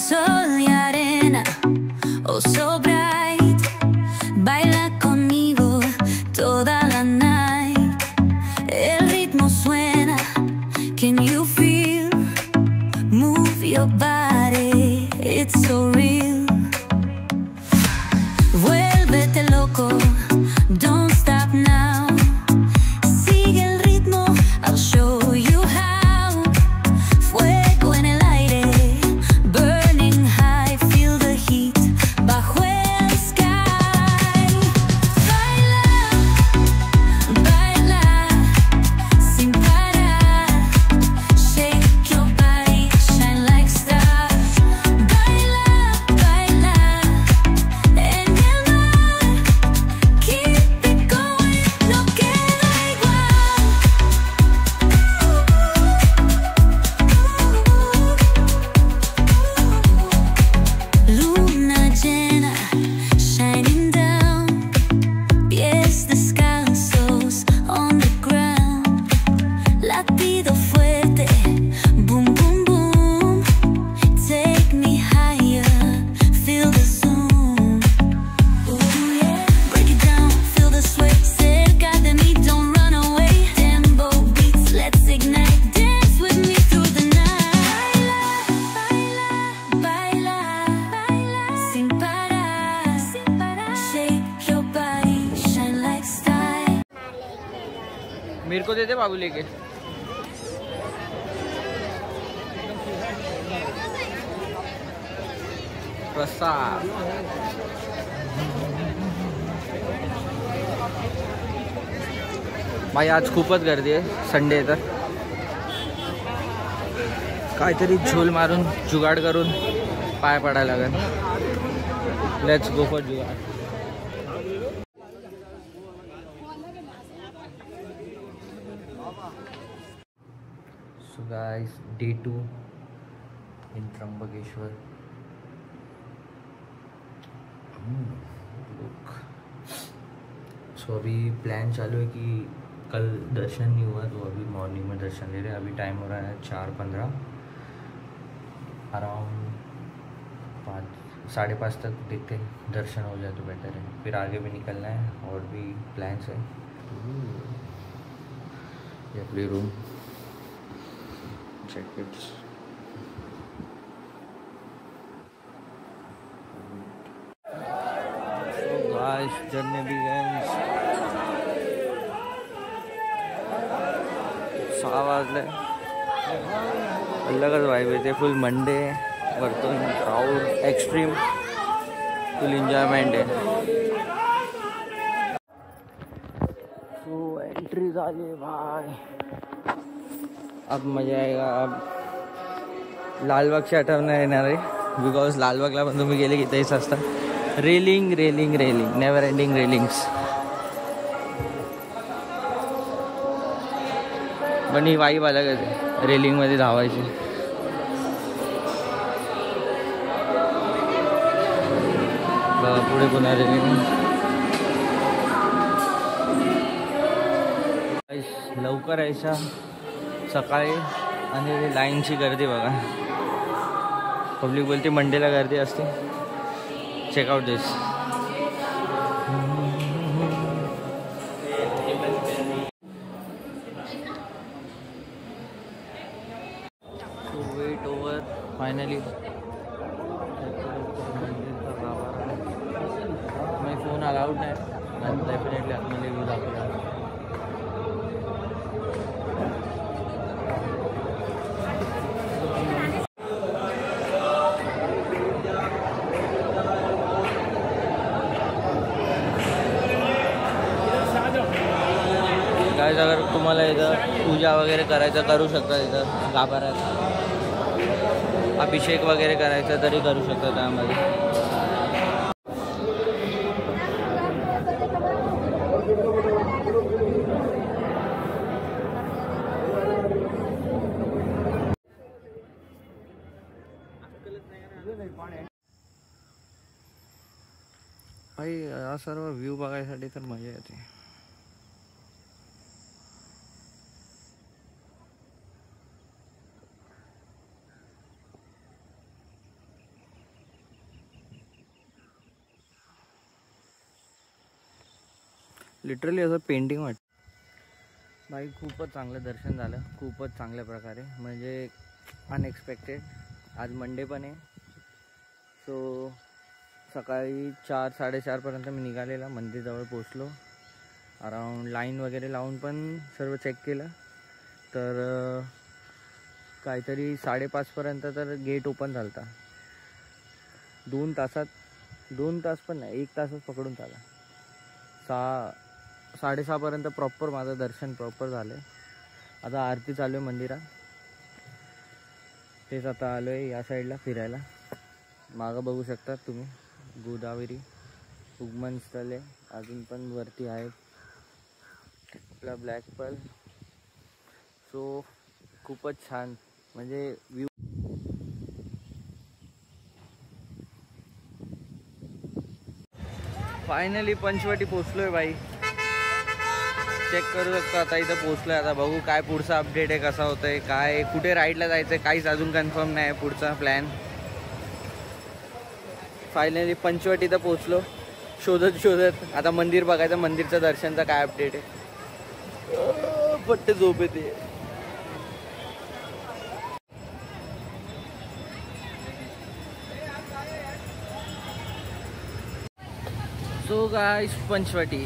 Sol y arena, oh so bright, baila conmigo toda la night. El ritmo suena, can you feel? Move your body, it's so real. Vuélvete loco, don't stop now. Sigue el ritmo, I'll show you how. Fuego en el aire, burning high, feel the heat bajo el sky. Baila, baila, sin parar. Shake your body, shine like star. Baila, baila, en el mar. Keep it going, no queda igual. Luna llena, shining down. Pies descalzos on the ground. Latido fuerte, boom, boom, boom. Take me higher, feel the zoom. Ooh, yeah. Break it down, feel the sway. Cerca de mí, don't run away. Tempo beats, let's ignite. Dance with me through the night. Baila, baila, baila, sin parar, sin parar. Shake your body, shine like style. मेरे को दे दे बाबू लेके। प्रसाद भाई आज खूपच गर्दी आहे Sunday तर काहीतरी झोल मारून जुगाड करून पाय पडायला लागेल। Let's go for jugaad. So guys, day 2 in Trambakeshwar. Look. So अभी प्लान चालू है कि कल दर्शन नहीं हुआ तो अभी मॉर्निंग में दर्शन ले रहे हैं। अभी टाइम हो रहा है 4:15, अराउंड 5-5:30 तक देखते हैं, दर्शन हो जाए तो बेटर है। फिर आगे भी निकलना है और भी प्लान्स है। ये अपनी room jackets guys journey begins. 6 वाजले, अलगच वाइब येते। फुल मंडे, वरतून क्राउड एक्स्ट्रीम, फुल एन्जॉयमेंट आहे। सो एंट्री झाली भाई, अब मजा आएगा। अब लालबागची आठवण येणार आहे, बिकॉज लालबागला पण तुम्ही गेले की तेच असतं। Railing railing railing, never ending railings. पण ही वाईब अलगच आहे रेलिंगमध्ये धावायची। पुढे पुन्हा रेलिंग। लवकर यायच्या सकाळी आणि लाईनची गर्दी बघा। पब्लिक बोलते मंडेला गर्दी असते। Checkout this. So wait over finally. मैं फोन अलाउड नाही, डेफिनेटली आतमध्ये व्ह्यू दाखवला। गाइस अगर तुम्हाला इथं पूजा वगैरे करायचं करू शकता, इथं गाभाऱ्यात अभिषेक वगैरे करायचं तरी करू शकता त्यामध्ये। भाई हा सर्व व्ह्यू बघायसाठी तर मजा येते। लिटरली असं पेंटिंग वाटतं. भाई खूपच चांगलं दर्शन झालं, खूपच चांगल्या प्रकारे, म्हणजे अनएक्सपेक्टेड. आज मंडे पण आहे. सो सकाळी 4-4:30पर्यंत मी निघालेला, मंदिरजवळ पोचलो. अराऊंड लाईन वगैरे लावून पण सर्व चेक केलं तर काहीतरी 5:30पर्यंत तर गेट ओपन झालं होता. 2 तास पण नाही, 1 तासच पकडून चाला. 6-6:30पर्यंत प्रॉपर माझं दर्शन प्रॉपर झालं. आता आरती चालू आहे मंदिरात. तेच आता आलो आहे या साईडला फिरायला. मागं बघू शकतात तुम्ही गोदावरी उगमन स्थळ आहे. अजून पण वरती आहे आपला ब्लॅक पर्ल. सो खूपच छान, म्हणजे व्ह्यू. फायनली पंचवटी पोचलोय भाई. चेक करू शकतो आता इथं पोचलोय. आता बघू काय पुढचा अपडेट आहे, कसा होतंय, काय कुठे राईडला जायचं आहे, काहीच अजून कन्फर्म नाही पुढचा प्लॅन. फायनली पंचवटीत पोचलो. शोधत आता मंदिर बघायचं, मंदिरचं दर्शनचा काय अपडेट आहे. पट्टे झोप येते. So guys Panchavati.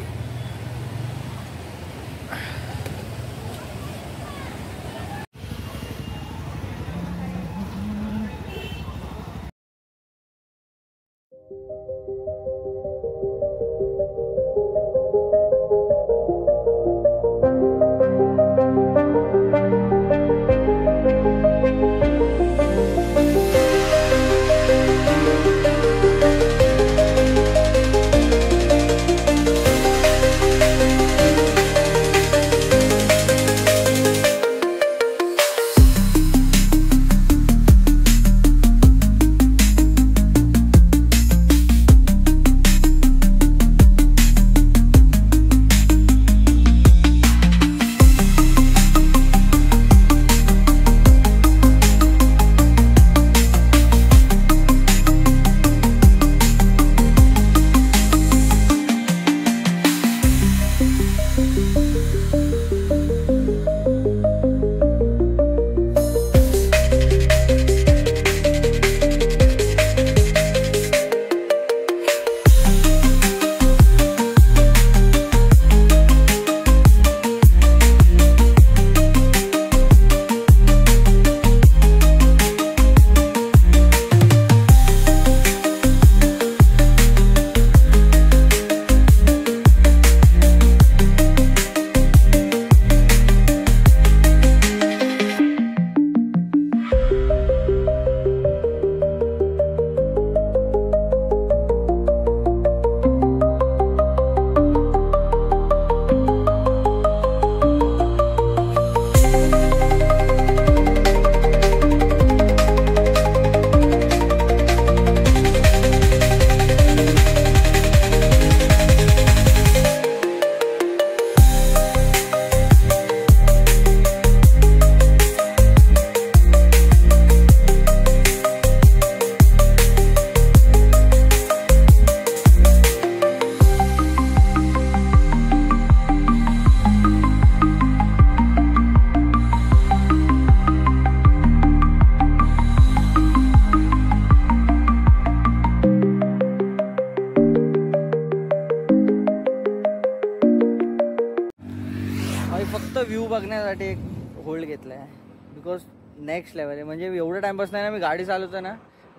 फक्त व्ह्यू बघण्यासाठी एक होल्ड घेतला आहे. बिकॉज नेक्स्ट लेवल आहे. म्हणजे एवढं टाइमपास नाही ना मी गाडी चालवतो ना,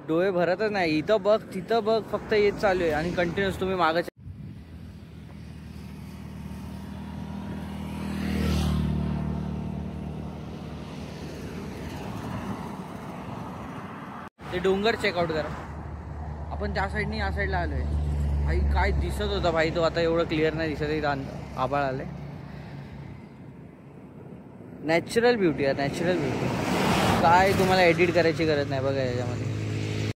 डोळे भरतच नाही. इथं बघ तिथं बघ, फक्त येत चालू आहे आणि कंटिन्युअस तुम्ही मागं. ते डोंगर चेकआउट करा. आपण त्या साईडनी या साईडला आलो आहे. भाई काय दिसत होता भाई, तो आता एवढं क्लिअर नाही दिसत. इथं आभाळ आले. नॅचरल ब्युटी आहे, नॅचरल ब्युटी. काय तुम्हाला एडिट करायची गरज नाही बघा याच्यामध्ये.